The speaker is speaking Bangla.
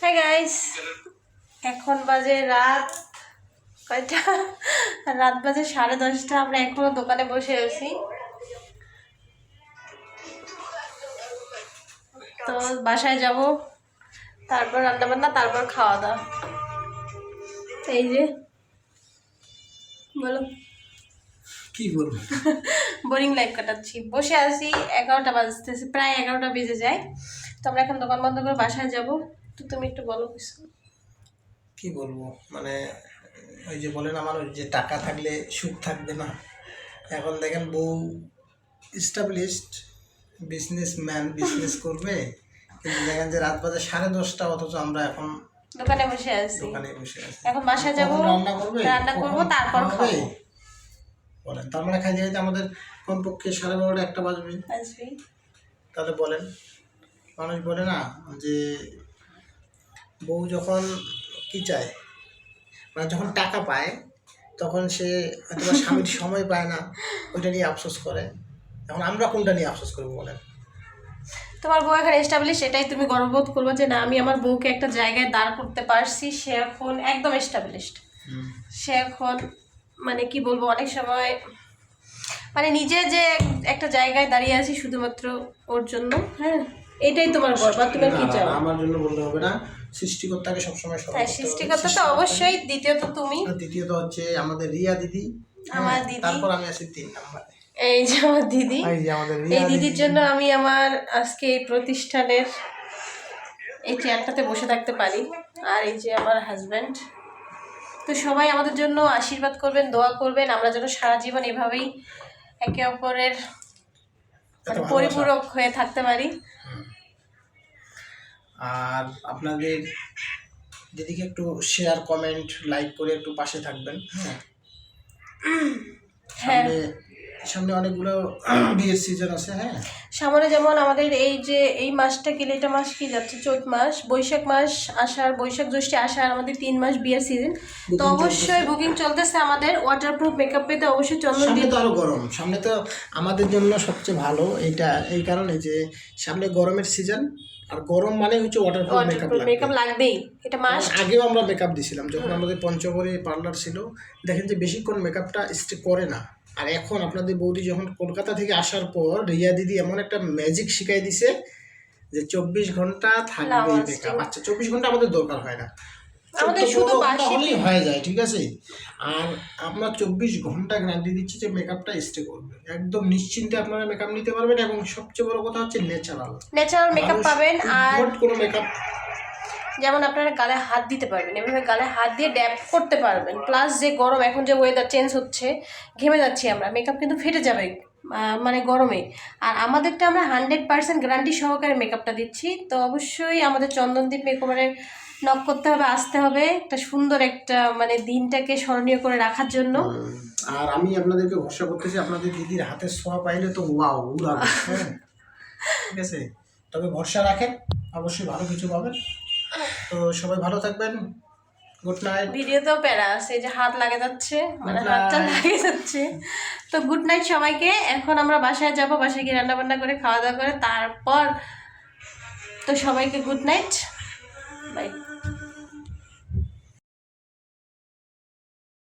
হ্যাঁ গাইস, এখন বাজে রাত কয়টা? রাত বাজে 10:30। আমরা এখনো দোকানে বসে আছি। তো বাসায় যাব, তারপর রান্না বান্না, তারপর খাওয়া দাওয়া। এই যে বলো কি বলবো, বোরিং লাইফ কাটাচ্ছি। বসে আছি, 11টা বাজতেছে, প্রায় 11টা বেজে যায়। তো আমরা এখন দোকান বন্ধ করে বাসায় যাব। তো তুমি একটু বলো কিছু। কি বলবো, মানে ওই যে বলে না মানুষ যে টাকা থাকলে সুখ থাকবে না। এখন দেখেন বউ এস্টাবলিশড বিজনেসম্যান, বিজনেস করবে, কিন্তু দেখেন যে রাত বাজে 10:30, অথচ আমরা এখন দোকানে বসে আছি। দোকানে বসে আছি। এখন বাসায় যাব, রান্না করবে, রান্না করব, তারপর খাবো। বলেন, তার মানে খাইতে খাইতে আমাদের কমপক্ষে 12:30 1টা বাজবে। তাহলে বলেন, মানুষ বলে না যে বউ যখন কি চায়, মানে যখন টাকা পায় তখন সে হয়তো স্বামীর সময় পায় না, ওইটা নিয়ে আফসোস করে। এখন আমরা কোনটা নিয়ে আফসোস করবো বলেন? তোমার বউ এখন এস্টাবলিশ, এটাই তুমি গর্ববোধ করবে যে না, আমি আমার বউকে একটা জায়গায় দাঁড় করতে পারছি। সে এখন একদম এস্টাবলিশড। সে এখন মানে কি বলবো, অনেক সময় মানে নিজে যে একটা জায়গায় দাঁড়িয়ে আছি শুধুমাত্র ওর জন্য। হ্যাঁ, এটাই তোমার গর্ব। তুমি কি চাও? আমার জন্য বলতে হবে না, সৃষ্টিকর্তাকে সবসময় স্মরণ করতে হবে। সৃষ্টিকর্তা তো অবশ্যই, দ্বিতীয়ত তুমি, দ্বিতীয়ত হচ্ছে আমাদের রিয়া দিদি, আমার দিদি, তারপর আমি আছি 3 নম্বরে। এই যে আমার দিদি। এই দিদির দিদির জন্য আমি আমার আজকে এই প্রতিষ্ঠানের এই চেয়ারটাতে বসে থাকতে পারি। আর এই যে আমার হাজব্যান্ড। তো সবাই আমাদের জন্য আশীর্বাদ করবেন, দোয়া করবেন, আমরা যেন সারা জীবন এভাবেই একে অপরের পরিপূরক হয়ে থাকতে পারি। আর আপনাদের দিদিকে একটু শেয়ার, কমেন্ট, লাইক করে একটু পাশে থাকবেন। হ্যাঁ, সামনে অনেকগুলো বিয়ের সিজন আছে। হ্যাঁ, সামনে যেমন আমাদের এই যে এই মাসটা গেলে, এটা মাস কি যাচ্ছে, চৈত মাস, বৈশাখ মাস, আষাঢ়, বৈশাখ, জ্যৈষ্ঠ, আষাঢ়, আমাদের 3 মাস বিয়ের সিজন। তো অবশ্যই বুকিং চলতেছে আমাদের। ওয়াটারপ্রুফ মেকআপ পেতে অবশ্যই চন্দন সামনে তো আরো গরম, সামনে তো আমাদের জন্য সবচেয়ে ভালো এটা এই কারণে যে সামনে গরমের সিজন, আর গরম মানে হচ্ছে ওয়াটারপ্রুফ মেকআপ লাগবেই। এটা মাস আগেও আমরা মেকআপ দিছিলাম যখন আমাদের পঞ্চগড়ে পার্লার ছিল। দেখেন যে বেশিক্ষণ মেকআপটা স্টে করে না। আর এখন আপনাদের বৌদি যখন কলকাতা থেকে আসার পর রিয়া দিদি এমন একটা ম্যাজিক শিখাই দিছে যে 24 ঘন্টা থাকবে মেকআপ। আচ্ছা, 24 ঘন্টা আমাদের দরকার হয় না, আমাদের শুধু হলেই হয়ে যায়, ঠিক আছে। আর আমরা 24 ঘন্টা গ্যারান্টি দিচ্ছি যে মেকআপটা স্টে করবে, একদম নিশ্চিন্তে আপনারা মেকআপ নিতে পারবেন। এবং সবচেয়ে বড় কথা হচ্ছে ন্যাচারাল মেকআপ পাবেন। আর কোনো মেকআপ, যেমন আপনারা গালে হাত দিতে পারবেন, এভাবে গালে হাত দিয়ে ড্যাপ করতে পারবেন। প্লাস যে গরম, এখন যে ওয়েদার চেঞ্জ হচ্ছে, ঘেমে যাচ্ছি আমরা, মেকআপ কিন্তু ফেটে যাবে মানে গরমে। আর আমাদেরটা আমরা 100% গ্যারান্টি সহকারে মেকআপটা দিচ্ছি। তো অবশ্যই আমাদের চন্দনদ্বীপ মেকওভারে নক করতে হবে, আসতে হবে, একটা সুন্দর একটা মানে দিনটাকে স্মরণীয় করে রাখার জন্য। আর আমি আপনাদেরকে ভরসা করতেছি, আপনাদের দিদির হাতের ছোঁয়া পাইলে তো ওয়াও উড়াবে। হ্যাঁ, ঠিক আছে, তবে ভরসা রাখেন, অবশ্যই ভালো কিছু পাবেন। তো সবাই ভালো থাকবেন, গুড নাইট। ভিডিওতেও প্যারা আছে যে হাত লাগে যাচ্ছে, মানে হাতটা লাগে যাচ্ছে। তো গুড নাইট সবাইকে। এখন আমরা বাসায় যাব, বাসায় গিয়ে রান্না বান্না করে খাওয়া দাওয়া করে তারপর। তো সবাইকে গুড নাইট, বাই।